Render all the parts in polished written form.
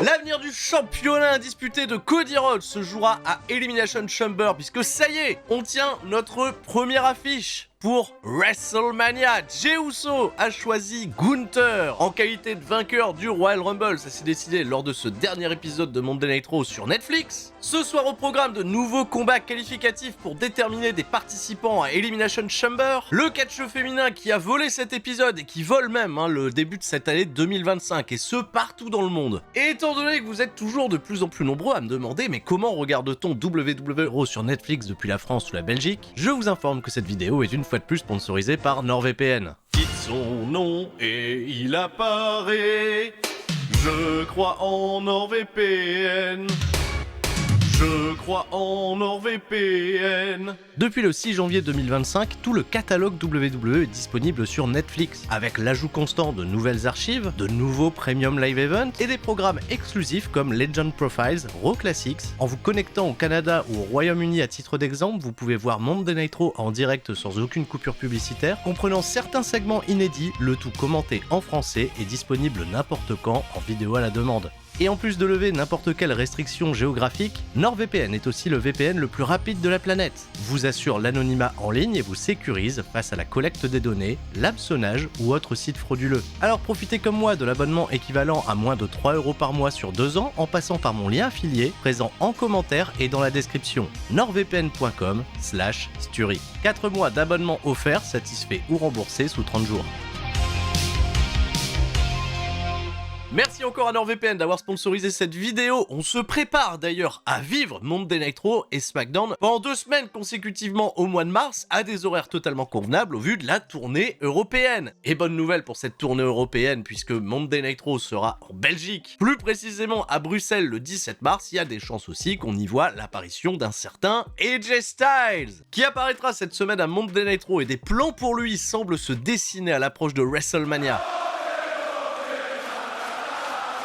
L'avenir du championnat indisputé de Cody Rhodes se jouera à Elimination Chamber puisque ça y est, on tient notre première affiche. Pour WrestleMania, Jey Uso a choisi Gunther en qualité de vainqueur du Royal Rumble. Ça s'est décidé lors de ce dernier épisode de Monday Night Raw sur Netflix. Ce soir au programme, de nouveaux combats qualificatifs pour déterminer des participants à Elimination Chamber. Le catch féminin qui a volé cet épisode et qui vole même le début de cette année 2025 et ce partout dans le monde. Et étant donné que vous êtes toujours de plus en plus nombreux à me demander mais comment regarde-t-on WWE Raw sur Netflix depuis la France ou la Belgique, je vous informe que cette vidéo est une fois de plus sponsorisé par NordVPN. Quitte son nom et il apparaît. Je crois en NordVPN. Je crois en NordVPN. Depuis le 6 janvier 2025, tout le catalogue WWE est disponible sur Netflix, avec l'ajout constant de nouvelles archives, de nouveaux premium live events et des programmes exclusifs comme Legend Profiles, Raw Classics. En vous connectant au Canada ou au Royaume-Uni à titre d'exemple, vous pouvez voir Monday Night Raw en direct sans aucune coupure publicitaire, comprenant certains segments inédits, le tout commenté en français et disponible n'importe quand en vidéo à la demande. Et en plus de lever n'importe quelle restriction géographique, NordVPN est aussi le VPN le plus rapide de la planète. Vous assure l'anonymat en ligne et vous sécurise face à la collecte des données, l'hameçonnage ou autres sites frauduleux. Alors profitez comme moi de l'abonnement équivalent à moins de 3€ par mois sur 2 ans en passant par mon lien affilié présent en commentaire et dans la description nordvpn.com/sturi. 4 mois d'abonnement offert, satisfait ou remboursé sous 30 jours. Merci encore à NordVPN d'avoir sponsorisé cette vidéo. On se prépare d'ailleurs à vivre Monday Night Raw et SmackDown pendant 2 semaines consécutivement au mois de mars à des horaires totalement convenables au vu de la tournée européenne. Et bonne nouvelle pour cette tournée européenne puisque Monday Night Raw sera en Belgique, plus précisément à Bruxelles le 17 mars. Il y a des chances aussi qu'on y voit l'apparition d'un certain AJ Styles qui apparaîtra cette semaine à Monday Night Raw et des plans pour lui semblent se dessiner à l'approche de WrestleMania.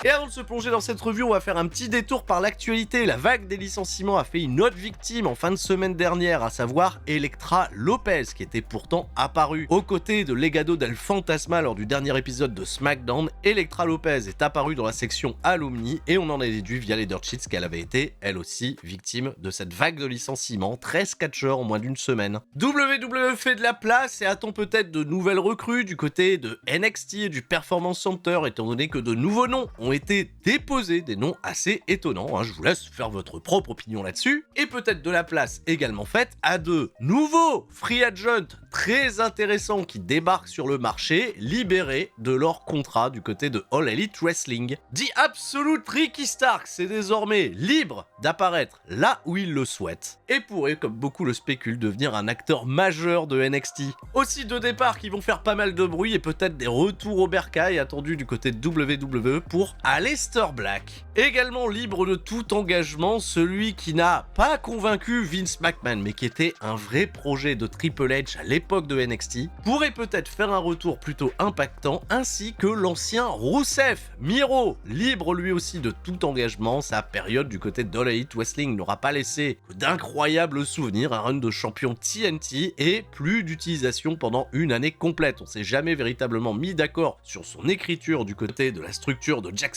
Et avant de se plonger dans cette revue, on va faire un petit détour par l'actualité. La vague des licenciements a fait une autre victime en fin de semaine dernière, à savoir Elektra Lopez, qui était pourtant apparue. Aux côtés de Legado del Fantasma lors du dernier épisode de SmackDown, Elektra Lopez est apparue dans la section Alumni et on en a déduit via les dirt sheets qu'elle avait été, elle aussi, victime de cette vague de licenciements. 13 catcheurs en moins d'une semaine. WWE fait de la place et attend peut-être de nouvelles recrues du côté de NXT et du Performance Center, étant donné que de nouveaux noms ont été déposés, des noms assez étonnants, je vous laisse faire votre propre opinion là-dessus, et peut-être de la place également faite à de nouveaux free agents très intéressants qui débarquent sur le marché, libérés de leur contrat du côté de All Elite Wrestling. The Absolute Ricky Starks est désormais libre d'apparaître là où il le souhaite, et pourrait, comme beaucoup le spéculent, devenir un acteur majeur de NXT. Aussi 2 départs qui vont faire pas mal de bruit et peut-être des retours au bercail attendus du côté de WWE pour Aleister Black. Également libre de tout engagement, celui qui n'a pas convaincu Vince McMahon mais qui était un vrai projet de Triple H à l'époque de NXT, pourrait peut-être faire un retour plutôt impactant, ainsi que l'ancien Rusev Miro, libre lui aussi de tout engagement. Sa période du côté de All Elite Wrestling n'aura pas laissé d'incroyables souvenirs, un run de champion TNT et plus d'utilisation pendant une année complète. On s'est jamais véritablement mis d'accord sur son écriture du côté de la structure de Jacksonville.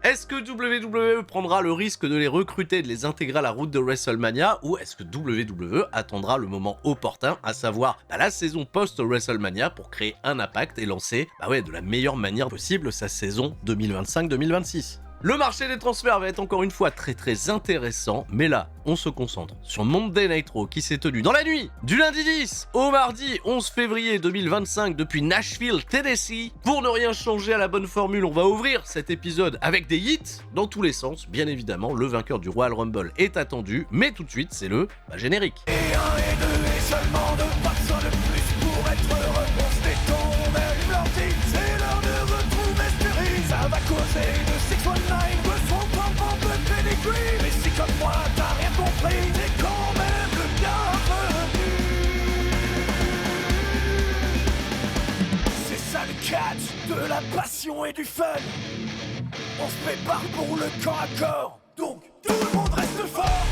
Est-ce que WWE prendra le risque de les recruter et de les intégrer à la route de WrestleMania, ou est-ce que WWE attendra le moment opportun, à savoir la saison post-WrestleMania, pour créer un impact et lancer de la meilleure manière possible sa saison 2025-2026? Le marché des transferts va être encore une fois très intéressant, mais là, on se concentre sur Monday Night Raw qui s'est tenu dans la nuit du lundi 10 au mardi 11 février 2025 depuis Nashville, Tennessee. Pour ne rien changer à la bonne formule, on va ouvrir cet épisode avec des hits dans tous les sens. Bien évidemment, le vainqueur du Royal Rumble est attendu, mais tout de suite, c'est le générique. Et 1 et 2 et seulement 2, pas besoin de plus pour être heureux. On se détend, on allume l'ordi, c'est l'heure de retrouver Sturi. Ça va causer de 619, de son papa de pedigree. Mais si comme moi t'as rien compris, t'es quand même le bienvenu. C'est ça le catch, de la passion et du fun. On se prépare pour le corps à corps, donc tout le monde reste fort.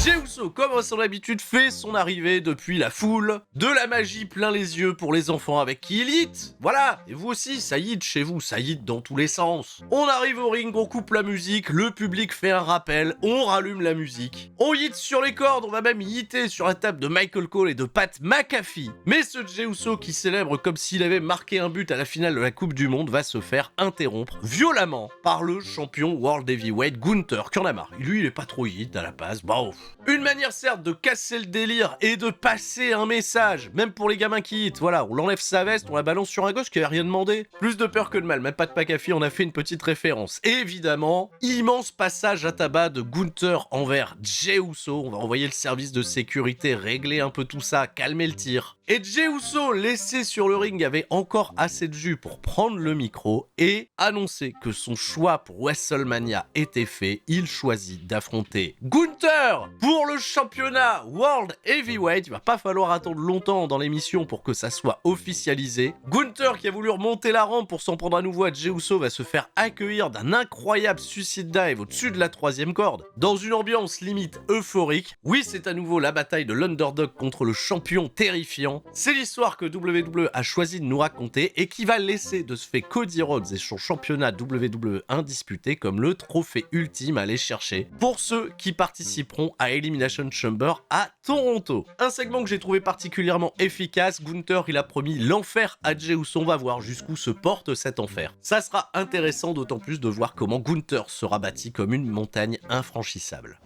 Jey Uso, comme à son habitude, fait son arrivée depuis la foule. De la magie plein les yeux pour les enfants avec qui il hit. Voilà, et vous aussi, ça hit chez vous, ça hit dans tous les sens. On arrive au ring, on coupe la musique, le public fait un rappel, on rallume la musique. On hit sur les cordes, on va même hitter sur la table de Michael Cole et de Pat McAfee. Mais ce Jey Uso qui célèbre comme s'il avait marqué un but à la finale de la Coupe du Monde va se faire interrompre violemment par le champion World Heavyweight Gunther, qui en a marre. Lui, il est pas trop hit à la passe, bon. Une manière certes de casser le délire et de passer un message, même pour les gamins qui hit, voilà, on l'enlève sa veste, on la balance sur un gosse qui avait rien demandé. Plus de peur que de mal, même Pat McAfee en a fait une petite référence. Et évidemment, immense passage à tabac de Gunther envers Jey Uso, on va envoyer le service de sécurité, régler un peu tout ça, calmer le tir. Et Jey Uso, laissé sur le ring, avait encore assez de jus pour prendre le micro et annoncer que son choix pour WrestleMania était fait. Il choisit d'affronter Gunther pour le championnat World Heavyweight. Il va pas falloir attendre longtemps dans l'émission pour que ça soit officialisé. Gunther, qui a voulu remonter la rampe pour s'en prendre à nouveau à Jey Uso, va se faire accueillir d'un incroyable suicide dive au-dessus de la 3e corde, dans une ambiance limite euphorique. Oui, c'est à nouveau la bataille de l'underdog contre le champion terrifiant. C'est l'histoire que WWE a choisi de nous raconter et qui va laisser de ce fait Cody Rhodes et son championnat WWE indisputé comme le trophée ultime à aller chercher pour ceux qui participeront à Elimination Chamber à Toronto. Un segment que j'ai trouvé particulièrement efficace. Gunther, il a promis l'enfer à Jey Uso. On va voir jusqu'où se porte cet enfer. Ça sera intéressant, d'autant plus de voir comment Gunther sera bâti comme une montagne infranchissable.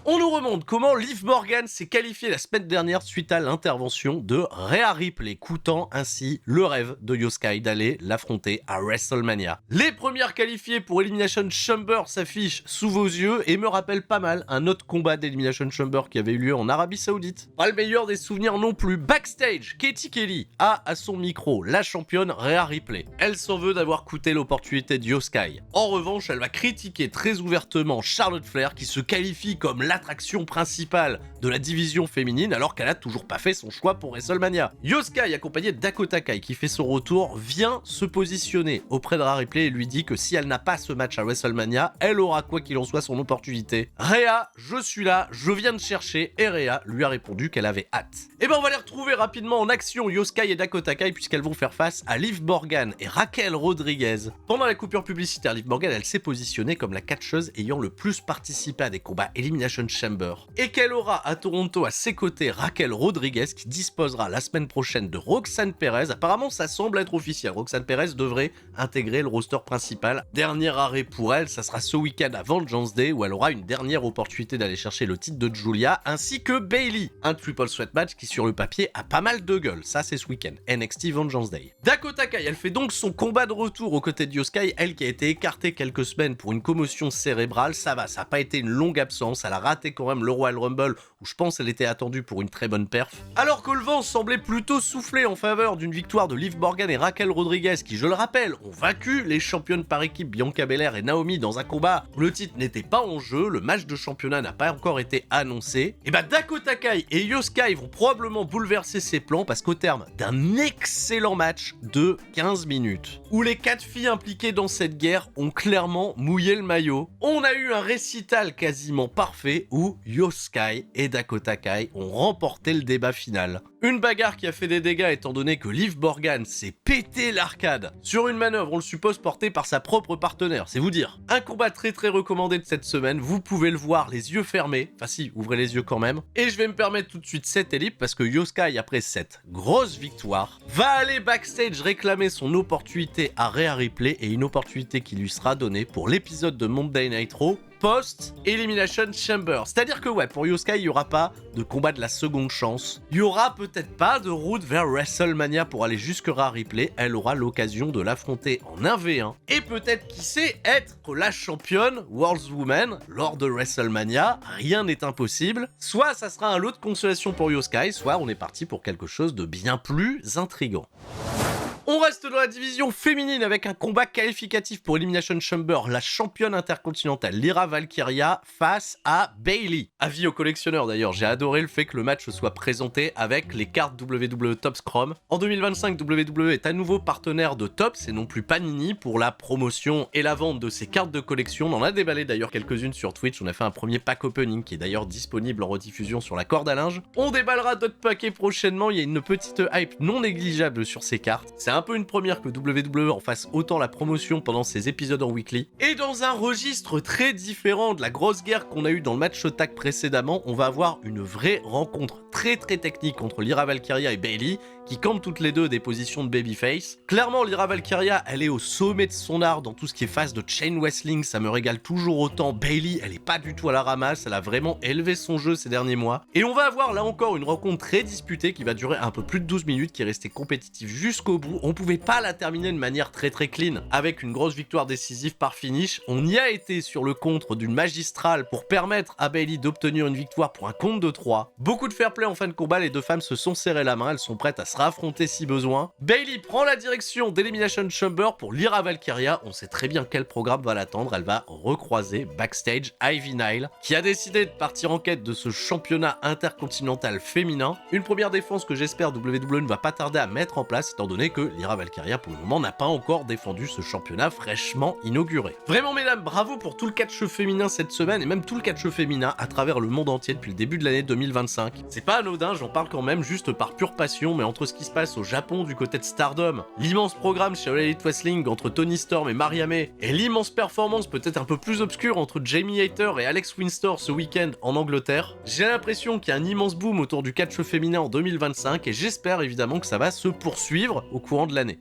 On nous remonte comment Liv Morgan s'est qualifiée la semaine dernière suite à l'intervention de Rhea Ripley, coûtant ainsi le rêve de Io Sky d'aller l'affronter à WrestleMania. Les premières qualifiées pour Elimination Chamber s'affichent sous vos yeux et me rappellent pas mal un autre combat d'Elimination Chamber qui avait eu lieu en Arabie Saoudite. Pas le meilleur des souvenirs non plus. Backstage, Katie Kelly a à son micro la championne Rhea Ripley. Elle s'en veut d'avoir coûté l'opportunité d'Io Sky. En revanche, elle va critiquer très ouvertement Charlotte Flair qui se qualifie comme l'attraction principale de la division féminine alors qu'elle a toujours pas fait son choix pour WrestleMania. Io Sky, accompagné de Dakota Kai qui fait son retour, vient se positionner auprès de Rhea Ripley et lui dit que si elle n'a pas ce match à WrestleMania, elle aura quoi qu'il en soit son opportunité. Rhea, je suis là, je viens de chercher, et Rhea lui a répondu qu'elle avait hâte. Et ben on va les retrouver rapidement en action, Io Sky et Dakota Kai, puisqu'elles vont faire face à Liv Morgan et Raquel Rodriguez. Pendant la coupure publicitaire, Liv Morgan, elle s'est positionnée comme la catcheuse ayant le plus participé à des combats Elimination Chamber, et qu'elle aura à Toronto à ses côtés Raquel Rodriguez qui disposera la semaine prochaine de Roxanne Perez. Apparemment ça semble être officiel, Roxanne Perez devrait intégrer le roster principal. Dernier arrêt pour elle, ça sera ce week-end à Vengeance Day où elle aura une dernière opportunité d'aller chercher le titre de Julia ainsi que Bayley. Un triple threat match qui sur le papier a pas mal de gueule, ça c'est ce week-end, NXT Vengeance Day. Dakota Kai, elle fait donc son combat de retour aux côtés d'Io Sky, elle qui a été écartée quelques semaines pour une commotion cérébrale. Ça va, ça n'a pas été une longue absence, elle a raté quand même le Royal Rumble où je pense elle était attendue pour une très bonne perf. Alors que le vent semblait plutôt souffler en faveur d'une victoire de Liv Morgan et Raquel Rodriguez qui, je le rappelle, ont vaincu les championnes par équipe Bianca Belair et Naomi dans un combat où le titre n'était pas en jeu, le match de championnat n'a pas encore été annoncé, et bah Dakota Kai et Io Sky vont probablement bouleverser ses plans parce qu'au terme d'un excellent match de 15 minutes, où les 4 filles impliquées dans cette guerre ont clairement mouillé le maillot, on a eu un récital quasiment parfait où Io Sky et Dakota Kai ont remporté le débat final. Une bagarre qui a fait des dégâts étant donné que Liv Morgan s'est pété l'arcade sur une manœuvre, on le suppose, portée par sa propre partenaire, c'est vous dire. Un combat très recommandé de cette semaine, vous pouvez le voir les yeux fermés, enfin si, ouvrez les yeux quand même. Et je vais me permettre tout de suite cette ellipse parce que Io Sky, après cette grosse victoire, va aller backstage réclamer son opportunité à Rhea Ripley et une opportunité qui lui sera donnée pour l'épisode de Monday Night Raw post-Elimination Chamber. C'est-à-dire que ouais, pour Io Sky, il n'y aura pas de combat de la seconde chance. Il n'y aura peut-être pas de route vers WrestleMania pour aller jusque Rhea Ripley. Elle aura l'occasion de l'affronter en 1v1. Et peut-être, qui sait, être la championne World Woman lors de WrestleMania. Rien n'est impossible. Soit ça sera un lot de consolation pour Io Sky, soit on est parti pour quelque chose de bien plus intriguant. On reste dans la division féminine avec un combat qualificatif pour Elimination Chamber, la championne intercontinentale Lyra Valkyria face à Bayley. Avis aux collectionneurs d'ailleurs, j'ai adoré le fait que le match soit présenté avec les cartes WWE Topps Chrome. En 2025, WWE est à nouveau partenaire de Topps et non plus Panini pour la promotion et la vente de ces cartes de collection. On en a déballé d'ailleurs quelques-unes sur Twitch, on a fait un premier pack opening qui est d'ailleurs disponible en rediffusion sur la corde à linge. On déballera d'autres paquets prochainement, il y a une petite hype non négligeable sur ces cartes. C'est un peu une première que WWE en fasse autant la promotion pendant ses épisodes en weekly. Et dans un registre très différent de la grosse guerre qu'on a eu dans le match tag précédemment, on va avoir une vraie rencontre très technique entre Lyra Valkyria et Bayley, qui campent toutes les deux des positions de babyface. Clairement, Lyra Valkyria, elle est au sommet de son art dans tout ce qui est phase de chain wrestling, ça me régale toujours autant. Bayley, elle est pas du tout à la ramasse, elle a vraiment élevé son jeu ces derniers mois. Et on va avoir là encore une rencontre très disputée qui va durer un peu plus de 12 minutes, qui est restée compétitive jusqu'au bout. On pouvait pas la terminer de manière très clean, avec une grosse victoire décisive par finish. On y a été sur le contre d'une magistrale pour permettre à Bayley d'obtenir une victoire pour un compte de 3. Beaucoup de fair play en fin de combat, les deux femmes se sont serrées la main, elles sont prêtes à se affronter si besoin. Bayley prend la direction d'Elimination Chamber pour Lyra Valkyria. On sait très bien quel programme va l'attendre. Elle va recroiser backstage Ivy Nile, qui a décidé de partir en quête de ce championnat intercontinental féminin. Une première défense que j'espère WWE ne va pas tarder à mettre en place, étant donné que Lyra Valkyria pour le moment n'a pas encore défendu ce championnat fraîchement inauguré. Vraiment mesdames, bravo pour tout le catch féminin cette semaine et même tout le catch féminin à travers le monde entier depuis le début de l'année 2025. C'est pas anodin, j'en parle quand même juste par pure passion, mais entre ce qui se passe au Japon du côté de Stardom, l'immense programme chez All Elite Wrestling entre Toni Storm et Maria May, et l'immense performance peut-être un peu plus obscure entre Jamie Hayter et Alex Windsor ce week-end en Angleterre, j'ai l'impression qu'il y a un immense boom autour du catch féminin en 2025 et j'espère évidemment que ça va se poursuivre au courant de l'année.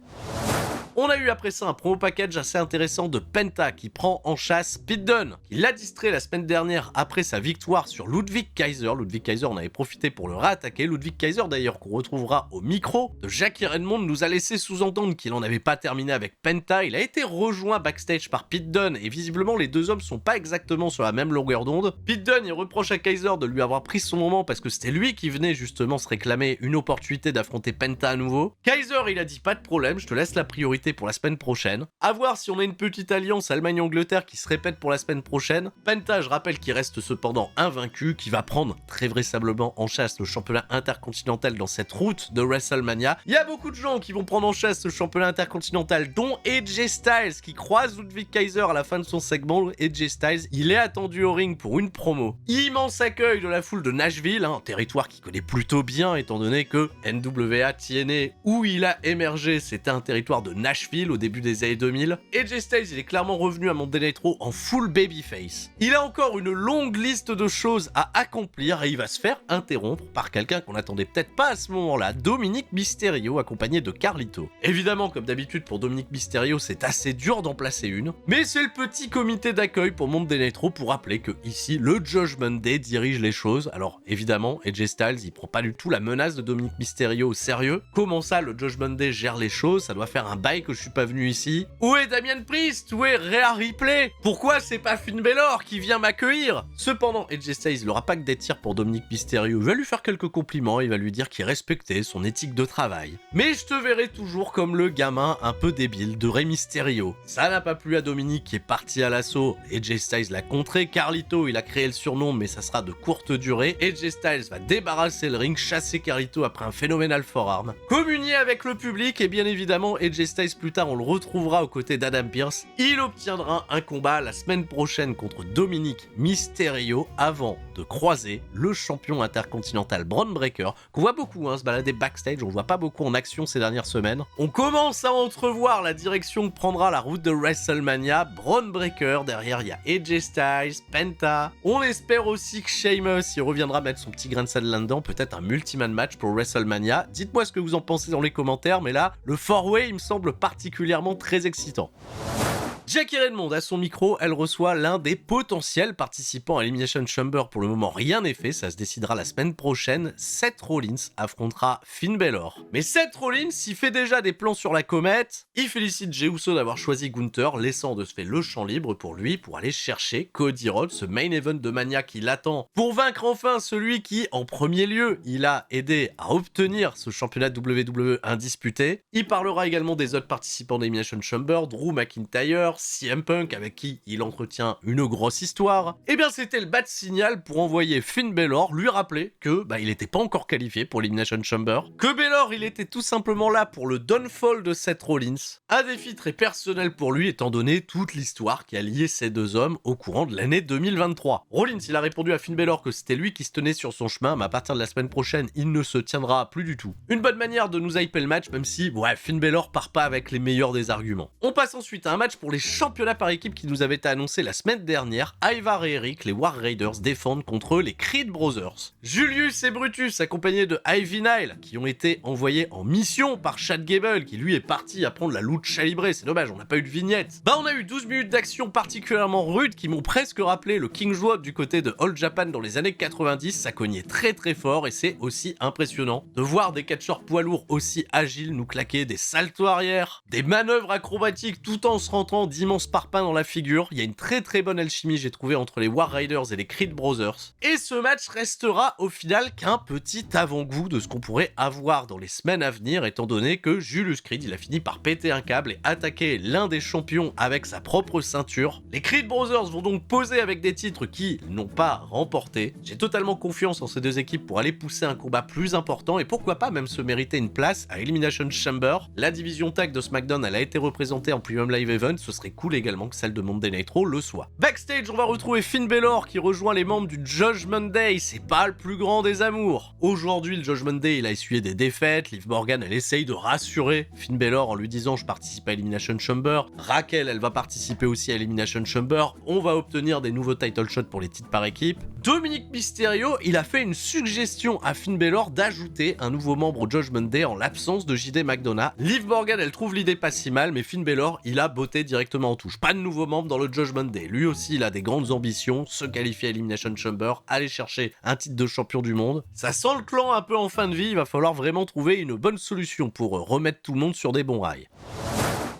On a eu après ça un promo package assez intéressant de Penta qui prend en chasse Pete Dunne, qui l'a distrait la semaine dernière après sa victoire sur Ludwig Kaiser. Ludwig Kaiser en avait profité pour le réattaquer. Ludwig Kaiser d'ailleurs qu'on retrouvera au micro de Jackie Redmond nous a laissé sous-entendre qu'il en avait pas terminé avec Penta. Il a été rejoint backstage par Pete Dunne et visiblement les deux hommes sont pas exactement sur la même longueur d'onde. Pete Dunne il reproche à Kaiser de lui avoir pris son moment parce que c'était lui qui venait justement se réclamer une opportunité d'affronter Penta à nouveau. Kaiser il a dit pas de problème, je te laisse la priorité pour la semaine prochaine. A voir si on a une petite alliance Allemagne-Angleterre qui se répète pour la semaine prochaine. Penta, je rappelle qu'il reste cependant invaincu, qui va prendre très vraisemblablement en chasse le championnat intercontinental dans cette route de WrestleMania. Il y a beaucoup de gens qui vont prendre en chasse ce championnat intercontinental, dont AJ Styles qui croise Ludwig Kaiser à la fin de son segment. AJ Styles, il est attendu au ring pour une promo. Immense accueil de la foule de Nashville, un territoire qu'il connaît plutôt bien étant donné que NWA TNA, où il a émergé, c'était un territoire de Nashville au début des années 2000. AJ Styles, il est clairement revenu à Monday Nitro en full babyface. Il a encore une longue liste de choses à accomplir et il va se faire interrompre par quelqu'un qu'on attendait peut-être pas à ce moment-là, Dominic Mysterio, accompagné de Carlito. Évidemment, comme d'habitude pour Dominic Mysterio, c'est assez dur d'en placer une, mais c'est le petit comité d'accueil pour Monday Nitro pour rappeler que ici, le Judgment Day dirige les choses. Alors évidemment, AJ Styles, il prend pas du tout la menace de Dominic Mysterio au sérieux. Comment ça, le Judgment Day gère les choses? Ça doit faire un bail que je suis pas venu ici. Où est Damian Priest? Où est Rhea Ripley? Pourquoi c'est pas Finn Balor qui vient m'accueillir? Cependant, AJ Styles, il aura pas que des tirs pour Dominic Mysterio. Il va lui faire quelques compliments, il va lui dire qu'il respectait son éthique de travail. Mais je te verrai toujours comme le gamin un peu débile de Rey Mysterio. Ça n'a pas plu à Dominic qui est parti à l'assaut. AJ Styles l'a contré. Carlito, il a créé le surnom, mais ça sera de courte durée. AJ Styles va débarrasser le ring, chasser Carlito après un phénoménal forearm. Communier avec le public et bien évidemment, AJ Styles plus tard, on le retrouvera aux côtés d'Adam Pearce. Il obtiendra un combat la semaine prochaine contre Dominic Mysterio avant de croiser le champion intercontinental Bron Breakker, qu'on voit beaucoup se balader backstage, on le voit pas beaucoup en action ces dernières semaines. On commence à entrevoir la direction que prendra la route de WrestleMania. Bron Breakker, derrière il y a AJ Styles, Penta. On espère aussi que Sheamus y reviendra mettre son petit grain de sel là-dedans, peut-être un multi-man match pour WrestleMania. Dites-moi ce que vous en pensez dans les commentaires, mais là, le 4-way il me semble particulièrement très excitant. Jackie Redmond à son micro, elle reçoit l'un des potentiels participants à Elimination Chamber. Pour le moment, rien n'est fait, ça se décidera la semaine prochaine. Seth Rollins affrontera Finn Balor. Mais Seth Rollins, il fait déjà des plans sur la comète. Il félicite Jey Uso d'avoir choisi Gunther, laissant de ce fait le champ libre pour lui pour aller chercher Cody Rhodes, ce main event de Mania qui l'attend pour vaincre enfin celui qui, en premier lieu, il a aidé à obtenir ce championnat WWE indisputé. Il parlera également des autres participants d'Elimination Chamber, Drew McIntyre, CM Punk avec qui il entretient une grosse histoire. Et bien c'était le bas de signal pour envoyer Finn Balor lui rappeler que il n'était pas encore qualifié pour l'Elimination Chamber, que Balor il était tout simplement là pour le downfall de Seth Rollins, un défi très personnel pour lui étant donné toute l'histoire qui a lié ces deux hommes au courant de l'année 2023. Rollins il a répondu à Finn Balor que c'était lui qui se tenait sur son chemin, mais à partir de la semaine prochaine il ne se tiendra plus du tout. Une bonne manière de nous hyper le match, même si Finn Balor part pas avec les meilleurs des arguments. On passe ensuite à un match pour les championnats par équipe qui nous avait été annoncé la semaine dernière. Ivar et Eric, les War Raiders, défendent contre les Creed Brothers. Julius et Brutus, accompagnés de Ivy Nile, qui ont été envoyés en mission par Chad Gable, qui lui est parti apprendre la lucha libre. C'est dommage, on n'a pas eu de vignette. On a eu 12 minutes d'action particulièrement rudes qui m'ont presque rappelé le King Joe du côté de All Japan dans les années 90. Ça cognait très très fort et c'est aussi impressionnant de voir des catcheurs poids lourds aussi agiles nous claquer des saltos arrière, des manœuvres acrobatiques tout en se rentrant d'immenses parpaings dans la figure. Il y a une très très bonne alchimie j'ai trouvé entre les War Raiders et les Creed Brothers. Et ce match restera au final qu'un petit avant-goût de ce qu'on pourrait avoir dans les semaines à venir, étant donné que Julius Creed il a fini par péter un câble et attaquer l'un des champions avec sa propre ceinture. Les Creed Brothers vont donc poser avec des titres qu'ils n'ont pas remportés. J'ai totalement confiance en ces deux équipes pour aller pousser un combat plus important et pourquoi pas même se mériter une place à Elimination Chamber. La division tag de SmackDown elle a été représentée en Premium Live Event, ce serait cool également que celle de Monday Night Raw le soit. Backstage on va retrouver Finn Balor qui rejoint les membres du Judgment Day, c'est pas le plus grand des amours. Aujourd'hui le Judgment Day il a essuyé des défaites, Liv Morgan elle essaye de rassurer Finn Balor en lui disant je participe à Elimination Chamber, Raquel elle va participer aussi à Elimination Chamber, on va obtenir des nouveaux title shots pour les titres par équipe. Dominic Mysterio il a fait une suggestion à Finn Balor d'ajouter un nouveau membre au Judgment Day en l'absence de JD McDonough. Liv Morgan elle trouve l'idée pas si mal, mais Finn Balor il a botté directement en touche. Pas de nouveau membre dans le Judgment Day, lui aussi il a des grandes ambitions, se qualifier à Elimination Chamber, aller chercher un titre de champion du monde. Ça sent le clan un peu en fin de vie, il va falloir vraiment trouver une bonne solution pour remettre tout le monde sur des bons rails.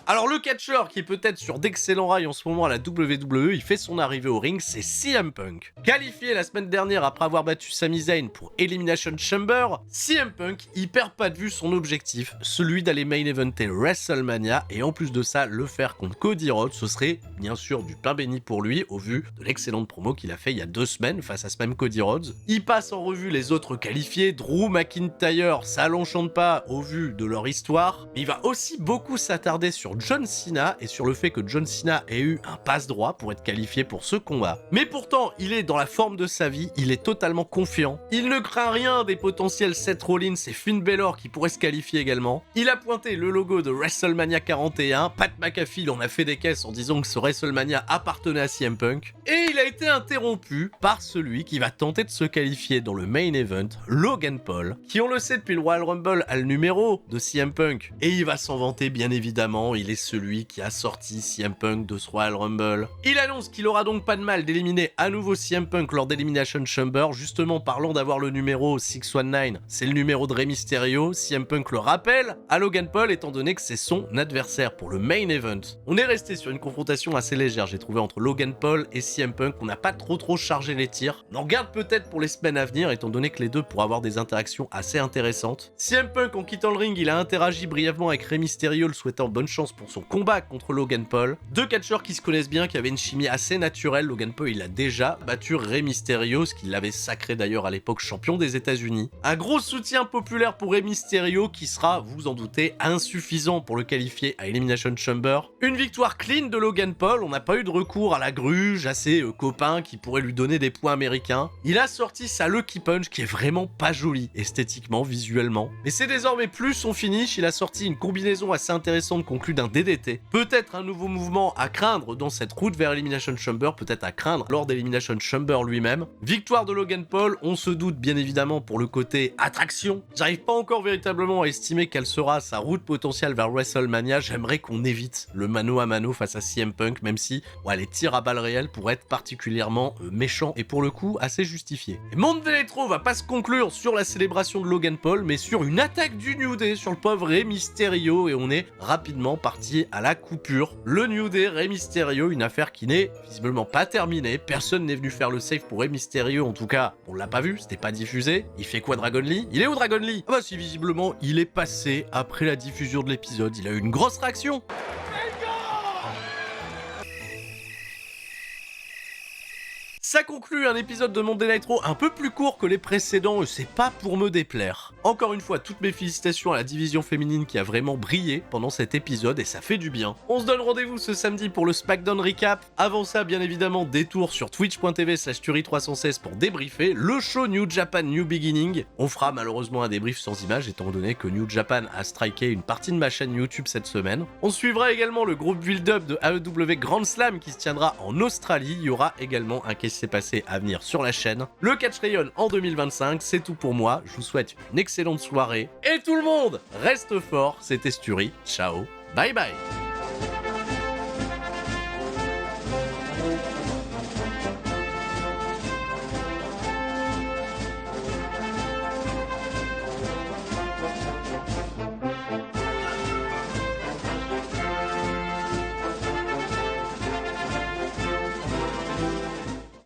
Alors le catcheur qui est peut-être sur d'excellents rails en ce moment à la WWE, il fait son arrivée au ring, c'est CM Punk. Qualifié la semaine dernière après avoir battu Sami Zayn pour Elimination Chamber, CM Punk il perd pas de vue son objectif, celui d'aller main eventer WrestleMania et en plus de ça le faire contre Cody Rhodes, ce serait bien sûr du pain béni pour lui au vu de l'excellente promo qu'il a fait il y a 2 semaines face à ce même Cody Rhodes. Il passe en revue les autres qualifiés, Drew McIntyre, ça l'enchante pas au vu de leur histoire, mais il va aussi beaucoup s'attarder sur John Cena et sur le fait que John Cena ait eu un passe-droit pour être qualifié pour ce combat. Mais pourtant, il est dans la forme de sa vie, il est totalement confiant. Il ne craint rien des potentiels Seth Rollins et Finn Balor qui pourraient se qualifier également. Il a pointé le logo de WrestleMania 41, Pat McAfee en a fait des caisses en disant que ce WrestleMania appartenait à CM Punk. Et il a été interrompu par celui qui va tenter de se qualifier dans le main event, Logan Paul, qui on le sait depuis le Royal Rumble a le numéro de CM Punk. Et il va s'en vanter bien évidemment, il est celui qui a sorti CM Punk de ce Royal Rumble. Il annonce qu'il aura donc pas de mal d'éliminer à nouveau CM Punk lors d'Elimination Chamber, justement parlant d'avoir le numéro 619, c'est le numéro de Rey Mysterio, CM Punk le rappelle à Logan Paul étant donné que c'est son adversaire pour le main event. On est resté sur une confrontation assez légère, j'ai trouvé, entre Logan Paul et CM Punk, on n'a pas trop chargé les tirs. On en regarde peut-être pour les semaines à venir étant donné que les deux pourraient avoir des interactions assez intéressantes. CM Punk en quittant le ring, il a interagi brièvement avec Rey Mysterio le souhaitant bonne chance pour son combat contre Logan Paul. Deux catcheurs qui se connaissent bien, qui avaient une chimie assez naturelle. Logan Paul, il a déjà battu Rey Mysterio, ce qui l'avait sacré d'ailleurs à l'époque champion des États-Unis. Un gros soutien populaire pour Rey Mysterio qui sera, vous en doutez, insuffisant pour le qualifier à Elimination Chamber. Une victoire clean de Logan Paul, on n'a pas eu de recours à la gruge, à ses copains qui pourraient lui donner des points américains. Il a sorti sa Lucky Punch qui est vraiment pas jolie, esthétiquement, visuellement. Mais c'est désormais plus son finish, il a sorti une combinaison assez intéressante conclue d'un DDT. Peut-être un nouveau mouvement à craindre dans cette route vers Elimination Chamber, peut-être à craindre lors d'Elimination Chamber lui-même. Victoire de Logan Paul, on se doute bien évidemment pour le côté attraction. J'arrive pas encore véritablement à estimer quelle sera sa route potentielle vers WrestleMania. J'aimerais qu'on évite le mano à mano face à CM Punk, même si les tirs à balles réelles pourraient être particulièrement méchants et pour le coup assez justifiés. Et Monday Nitro va pas se conclure sur la célébration de Logan Paul, mais sur une attaque du New Day sur le pauvre Rey Mysterio, et on est rapidement parti à la coupure. Le New Day, Rey Mysterio, une affaire qui n'est visiblement pas terminée. Personne n'est venu faire le save pour Rey Mysterio, en tout cas, on l'a pas vu, c'était pas diffusé. Il fait quoi Dragon Lee? Il est où Dragon Lee? Ah bah si, visiblement, il est passé après la diffusion de l'épisode. Il a eu une grosse réaction. Ça conclut un épisode de Monday Nitro un peu plus court que les précédents et c'est pas pour me déplaire. Encore une fois, toutes mes félicitations à la division féminine qui a vraiment brillé pendant cet épisode et ça fait du bien. On se donne rendez-vous ce samedi pour le SmackDown Recap. Avant ça, bien évidemment, détour sur twitch.tv/Turi316 pour débriefer le show New Japan New Beginning. On fera malheureusement un débrief sans image étant donné que New Japan a striké une partie de ma chaîne YouTube cette semaine. On suivra également le groupe build-up de AEW Grand Slam qui se tiendra en Australie. Il y aura également un case passé à venir sur la chaîne. Le Catch Rayon en 2025, c'est tout pour moi. Je vous souhaite une excellente soirée. Et tout le monde, reste fort. C'était Sturi. Ciao. Bye bye.